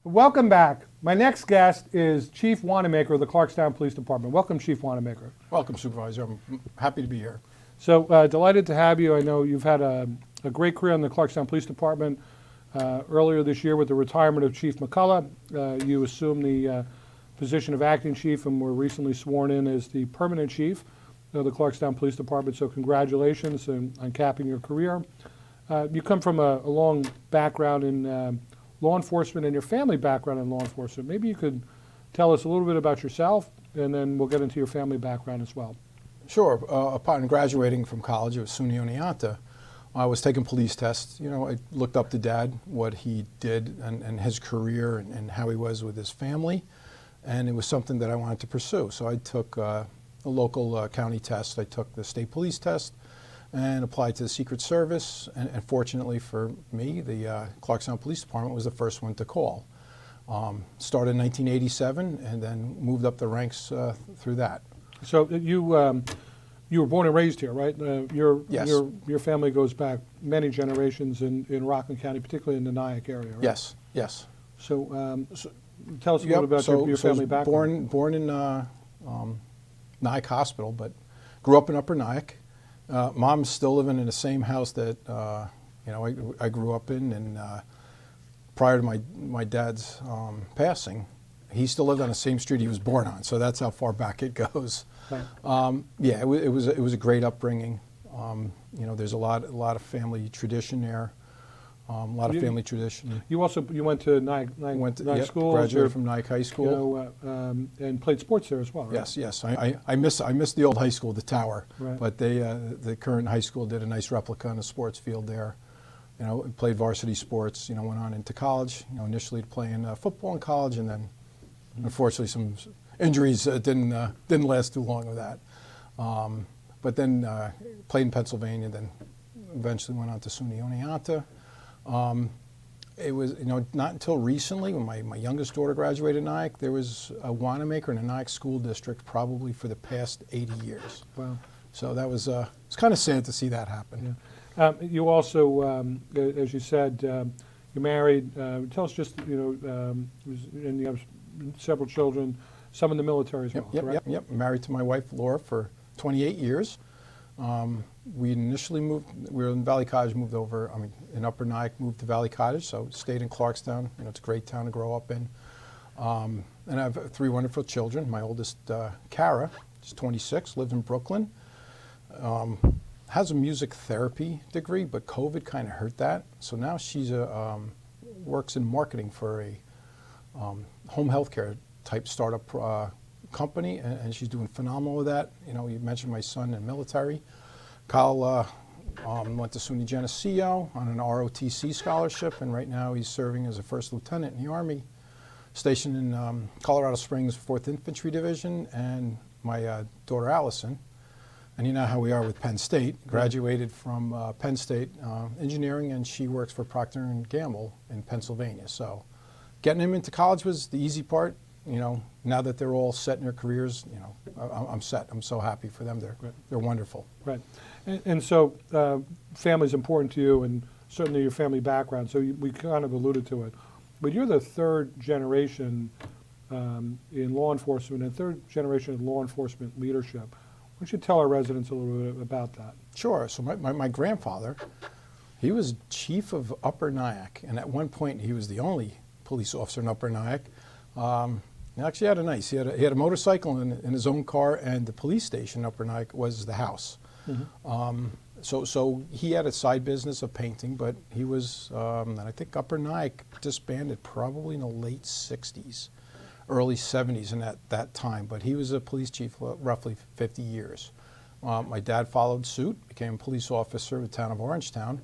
Welcome back. My next guest is Chief Wanamaker of the Clarkstown Police Department. Welcome, Chief Wanamaker. Welcome, Supervisor. I'm happy to be here. So delighted to have you. I know you've had a great career in the Clarkstown Police Department. Earlier this year with the retirement of Chief McCullough, you assumed the position of acting chief and were recently sworn in as the permanent chief of the Clarkstown Police Department. So congratulations on capping your career. You come from a long background in law enforcement and your family background in law enforcement. Maybe you could tell us a little bit about yourself, and then we'll get into your family background as well. Sure. Upon graduating from college at SUNY Oneonta, I was taking police tests. You know, I looked up to Dad, what he did and his career and how he was with his family, and it was something that I wanted to pursue. So I took a local county test. I took the state police test and applied to the Secret Service, and fortunately for me, the Clarkstown Police Department was the first one to call. Started in 1987 and then moved up the ranks through that. So you were born and raised here, right? Yes. Your family goes back many generations in Rockland County, particularly in the Nyack area, right? Yes, yes. So tell us a little about your family background. Born in Nyack Hospital, but grew up in Upper Nyack. Mom's still living in the same house that I grew up in, and prior to my dad's passing, he still lived on the same street he was born on. So that's how far back it goes. Right. Yeah, it was a great upbringing. There's a lot of family tradition there. A lot of family tradition. You went to Nyack School. Graduated from Nyack High School. And played sports there as well, right? Yes. I miss the old high school, the Tower. Right. But the current high school did a nice replica on the sports field there. You know, played varsity sports. You know, went on into college. You know, initially playing football in college, and then unfortunately some injuries didn't last too long with that. But then played in Pennsylvania. Then eventually went on to SUNY Oneonta. It was, not until recently when my youngest daughter graduated Nyack, there was a Wanamaker in the Nyack School District probably for the past 80 years. Wow. So that was, it's kind of sad to see that happen. Yeah. You also, as you said, you're married. Tell us just, and you have several children, some in the military as well, correct? Yep. Married to my wife, Laura, for 28 years. We initially moved, we were in Valley Cottage, in Upper Nyack, moved to Valley Cottage, so stayed in Clarkstown. It's a great town to grow up in. And I have 3 wonderful children. My oldest, Kara, is 26, lives in Brooklyn. Has a music therapy degree, but COVID kind of hurt that. So now she's works in marketing for a home health care type startup company, and she's doing phenomenal with that. You mentioned my son in military. Kyle went to SUNY Geneseo on an ROTC scholarship, and right now he's serving as a first lieutenant in the Army, stationed in Colorado Springs 4th Infantry Division. And my daughter Allison, and you know how we are with Penn State, graduated from Penn State engineering, and she works for Procter & Gamble in Pennsylvania. So getting him into college was the easy part. Now that they're all set in their careers, I'm set. I'm so happy for them. They're wonderful. Right. And so family is important to you, and certainly your family background. So we kind of alluded to it. But you're the third generation in law enforcement and third generation in law enforcement leadership. Why don't you tell our residents a little bit about that? Sure. So my grandfather, he was chief of Upper Nyack, and at one point he was the only police officer in Upper Nyack. He actually had he had a motorcycle in his own car, and the police station in Upper Nyack was the house. Mm-hmm. So he had a side business of painting, but he was, and I think Upper Nyack disbanded probably in the late 60s, early 70s in that time, but he was a police chief for roughly 50 years. My dad followed suit, became a police officer in the town of Orangetown.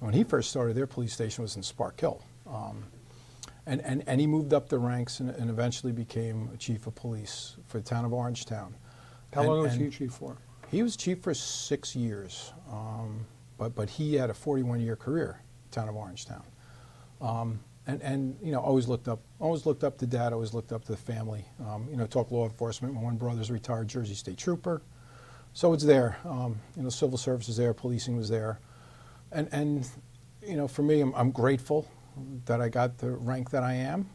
When he first started, their police station was in Spark Hill. And he moved up the ranks and eventually became a chief of police for the town of Orangetown. How long was he chief for? He was chief for 6 years, but he had a 41-year career, town of Orangetown. Always looked up to Dad, always looked up to the family. Talk law enforcement. My one brother's a retired Jersey State Trooper, so it's there. Civil service is there, policing was there, and for me, I'm grateful. that I got the rank that I am.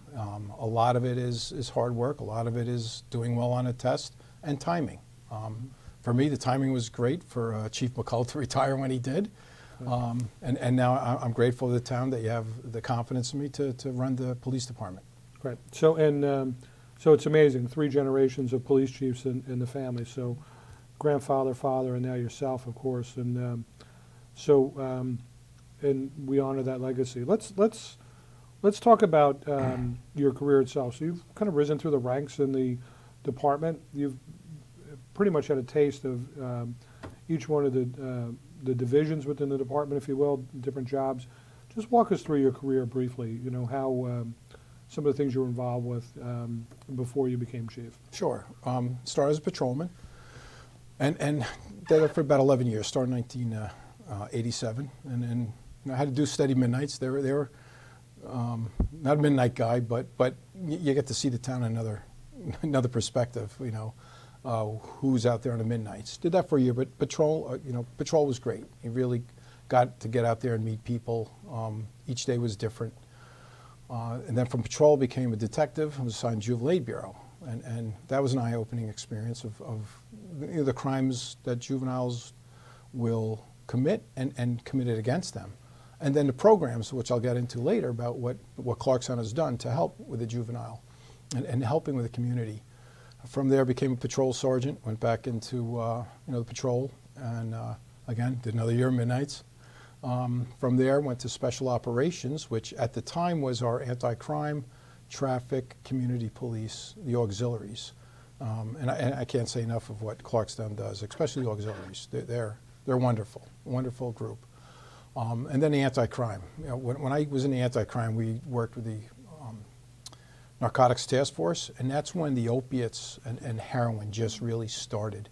A lot of it is hard work. A lot of it is doing well on a test and timing. For me, the timing was great for Chief McCullough to retire when he did. And now I'm grateful to the town that you have the confidence in me to run the police department. Right. So, so it's amazing, 3 generations of police chiefs in the family. So grandfather, father, and now yourself, of course. And and we honor that legacy. Let's talk about your career itself. So you've kind of risen through the ranks in the department. You've pretty much had a taste of each one of the divisions within the department, if you will, different jobs. Just walk us through your career briefly. You know how some of the things you were involved with before you became chief. Sure. Started as a patrolman, and did it for about 11 years. Started in 1987, and then I had to do steady midnights. They were not a midnight guy, but you get to see the town in another perspective. You know, who's out there on the midnights. Did that for a year, but patrol, patrol was great. You really got to get out there and meet people. Each day was different. And then from patrol became a detective. I was assigned Juvenile Aid Bureau, and that was an eye-opening experience of the crimes that juveniles will commit and committed against them. And then the programs, which I'll get into later, about what Clarkstown has done to help with the juvenile and helping with the community. From there, became a patrol sergeant, went back into the patrol, and again, did another year of midnights. From there, went to special operations, which at the time was our anti-crime, traffic, community police, the auxiliaries. And I can't say enough of what Clarkstown does, especially the auxiliaries. They're wonderful, wonderful group. And then the anti-crime. You know, when I was in the anti-crime, we worked with the Narcotics Task Force, and that's when the opiates and heroin just really started.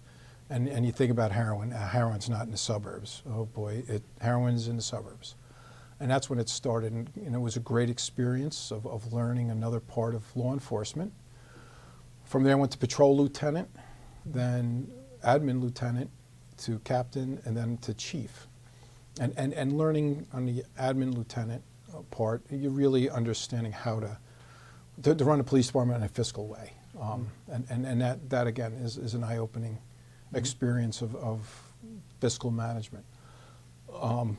And you think about heroin, heroin's not in the suburbs. Oh boy, heroin's in the suburbs. And that's when it started, and it was a great experience of learning another part of law enforcement. From there I went to patrol lieutenant, then admin lieutenant to captain, and then to chief. And learning on the admin lieutenant part, you're really understanding how to run a police department in a fiscal way. And that again is an eye-opening experience of fiscal management.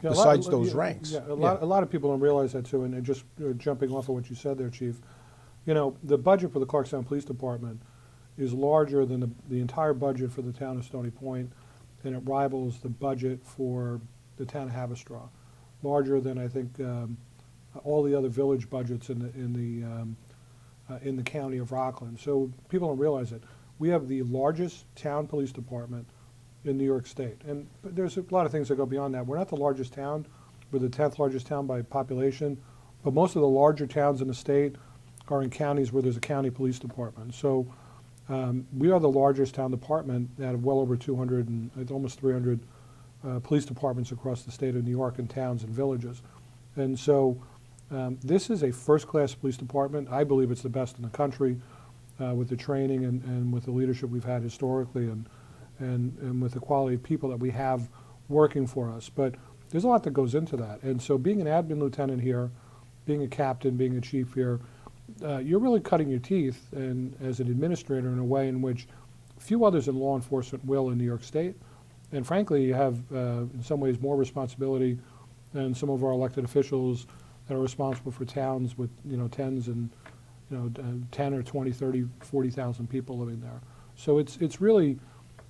Besides those ranks. Yeah, a lot of people don't realize that too, and just jumping off of what you said there, Chief, you know, the budget for the Clarkstown Police Department is larger than the entire budget for the town of Stony Point, and it rivals the budget for the town of Haverstraw, larger than I think all the other village budgets in the county of Rockland. So people don't realize it. We have the largest town police department in New York State, and there's a lot of things that go beyond that. We're not the largest town; we're the 10th largest town by population, but most of the larger towns in the state are in counties where there's a county police department. So we are the largest town department out of well over 200 and almost 300 police departments across the state of New York in towns and villages. And so this is a first-class police department. I believe it's the best in the country with the training and with the leadership we've had historically and with the quality of people that we have working for us. But there's a lot that goes into that. And so being an admin lieutenant here, being a captain, being a chief here, you're really cutting your teeth and as an administrator in a way in which few others in law enforcement will in New York State. And frankly, you have in some ways more responsibility than some of our elected officials that are responsible for towns with tens and 10 or 20, 30, 40,000 people living there. So it's really,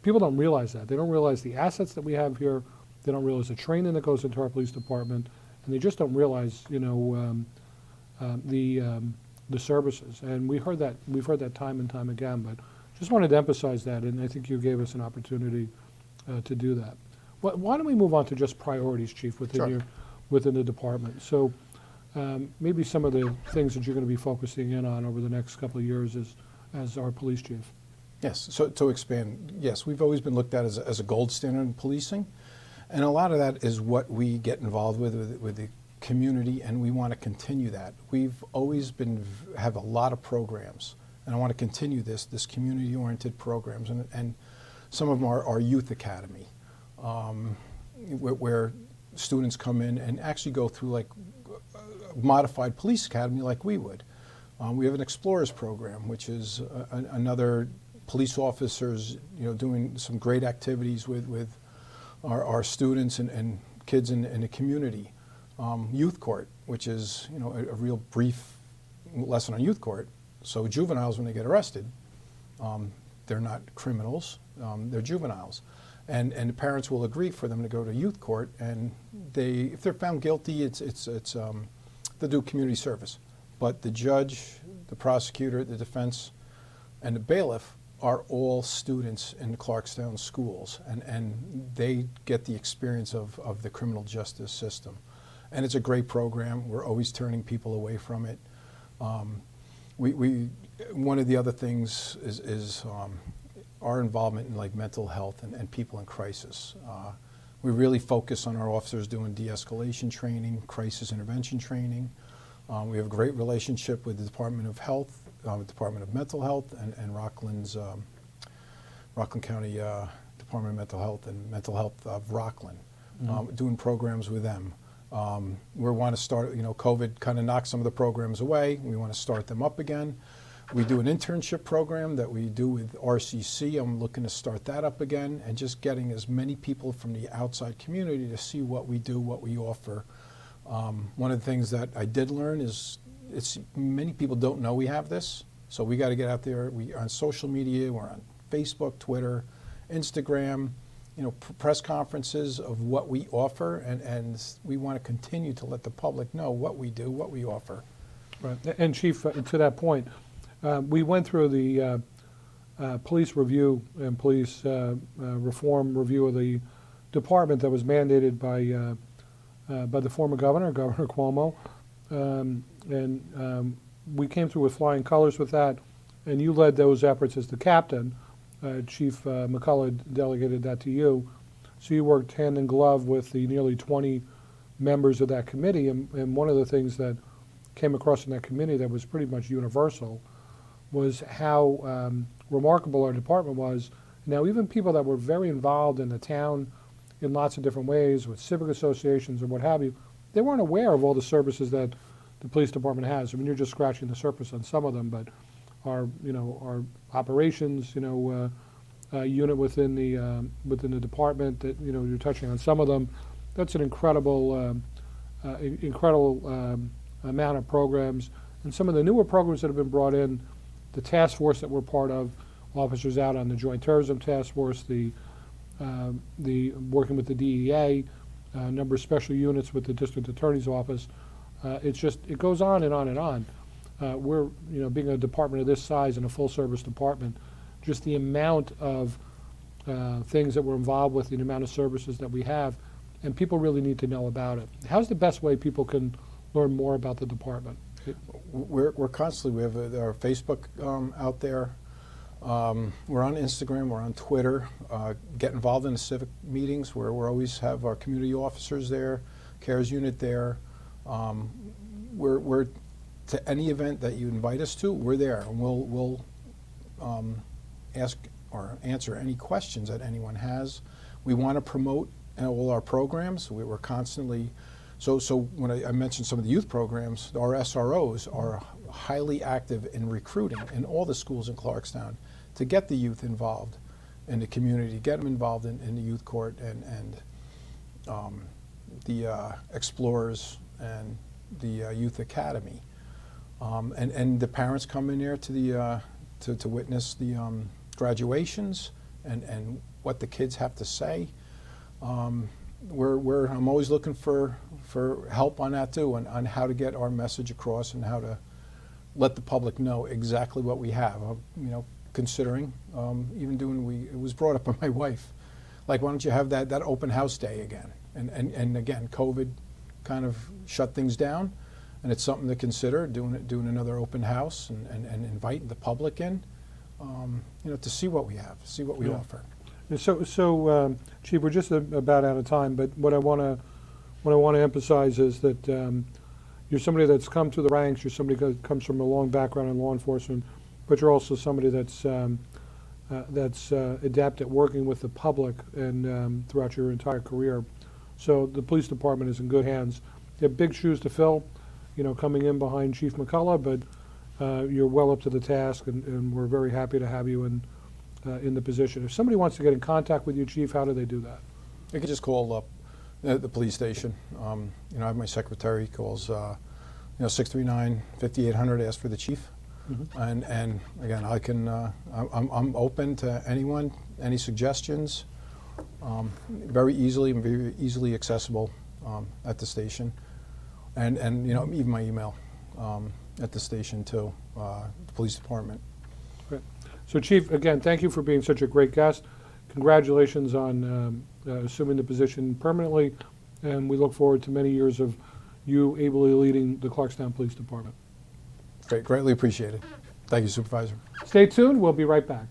people don't realize that. They don't realize the assets that we have here. They don't realize the training that goes into our police department, and they just don't realize the services. And we've heard that time and time again. But just wanted to emphasize that, and I think you gave us an opportunity to do that. Why don't we move on to just priorities, Chief, within the department? So maybe some of the things that you're going to be focusing in on over the next couple of years as our police chief. Yes, so to expand, yes, we've always been looked at as a gold standard in policing, and a lot of that is what we get involved with the community, and we want to continue that. We've always have a lot of programs, and I want to continue this community-oriented programs, and some of them are Youth Academy, where students come in and actually go through like a modified police academy like we would. We have an Explorers program, which is another police officers, doing some great activities with our students and kids in the community. Youth court, which is a real brief lesson on youth court. So juveniles, when they get arrested, they're not criminals, they're juveniles. And the parents will agree for them to go to youth court, and if they're found guilty, they'll do community service. But the judge, the prosecutor, the defense, and the bailiff are all students in the Clarkstown schools, and they get the experience of the criminal justice system. And it's a great program. We're always turning people away from it. One of the other things is our involvement in like mental health and people in crisis. We really focus on our officers doing de-escalation training, crisis intervention training. We have a great relationship with the Department of Health, Department of Mental Health, and Rockland County Department of Mental Health and Mental Health of Rockland, doing programs with them. We want to start, COVID kind of knocked some of the programs away. We want to start them up again. We do an internship program that we do with RCC. I'm looking to start that up again, and just getting as many people from the outside community to see what we do, what we offer. One of the things that I did learn is many people don't know we have this, so we got to get out there. We are on social media. We're on Facebook, Twitter, Instagram, press conferences of what we offer, and we want to continue to let the public know what we do, what we offer. Right. And Chief, to that point, we went through the police review and police reform review of the department that was mandated by the former governor, Governor Cuomo, and we came through with flying colors with that, and you led those efforts as the captain. Chief McCullough delegated that to you, so you worked hand in glove with the nearly 20 members of that committee, and one of the things that came across in that committee that was pretty much universal was how remarkable our department was. Now, even people that were very involved in the town in lots of different ways, with civic associations and what have you, they weren't aware of all the services that the police department has. I mean, you're just scratching the surface on some of them, but our operations, unit within the department that you're touching on some of them. That's an incredible amount of programs, and some of the newer programs that have been brought in. The task force that we're part of, officers out on the Joint Terrorism Task Force, the working with the DEA, a number of special units with the District Attorney's Office. It goes on and on and on. We're, being a department of this size and a full-service department, just the amount of things that we're involved with, the amount of services that we have, and people really need to know about it. How's the best way people can learn more about the department? We're constantly, we have our Facebook out there. We're on Instagram, we're on Twitter. Get involved in the civic meetings where we always have our community officers there, CARES unit there. We're to any event that you invite us to, we're there, and we'll ask or answer any questions that anyone has. We want to promote all our programs. We're constantly, so when I mentioned some of the youth programs, our SROs are highly active in recruiting in all the schools in Clarkstown to get the youth involved in the community, get them involved in the youth court and the Explorers and the Youth Academy. And the parents come in there to the to witness the graduations and what the kids have to say. I'm always looking for help on that too, on how to get our message across and how to let the public know exactly what we have. Considering even doing, it was brought up by my wife, like, why don't you have that open house day again? And again, COVID kind of shut things down, and it's something to consider, doing another open house and inviting the public in, to see what we have, see what we offer. So, Chief, we're just about out of time, but what I want to emphasize is that you're somebody that's come through the ranks. You're somebody that comes from a long background in law enforcement, but you're also somebody that's adept at working with the public and throughout your entire career. So the police department is in good hands. You have big shoes to fill, coming in behind Chief McCullough, but you're well up to the task, and we're very happy to have you in the position. If somebody wants to get in contact with you, Chief, how do they do that? They could just call up the police station. I have my secretary calls 639-5800, ask for the chief. And again, I'm open to anyone, any suggestions. Very easily accessible at the station, and even my email at the station too, the police department. Great. So, Chief, again, thank you for being such a great guest. Congratulations on assuming the position permanently, and we look forward to many years of you ably leading the Clarkstown Police Department. Greatly appreciated. Thank you, Supervisor. Stay tuned. We'll be right back.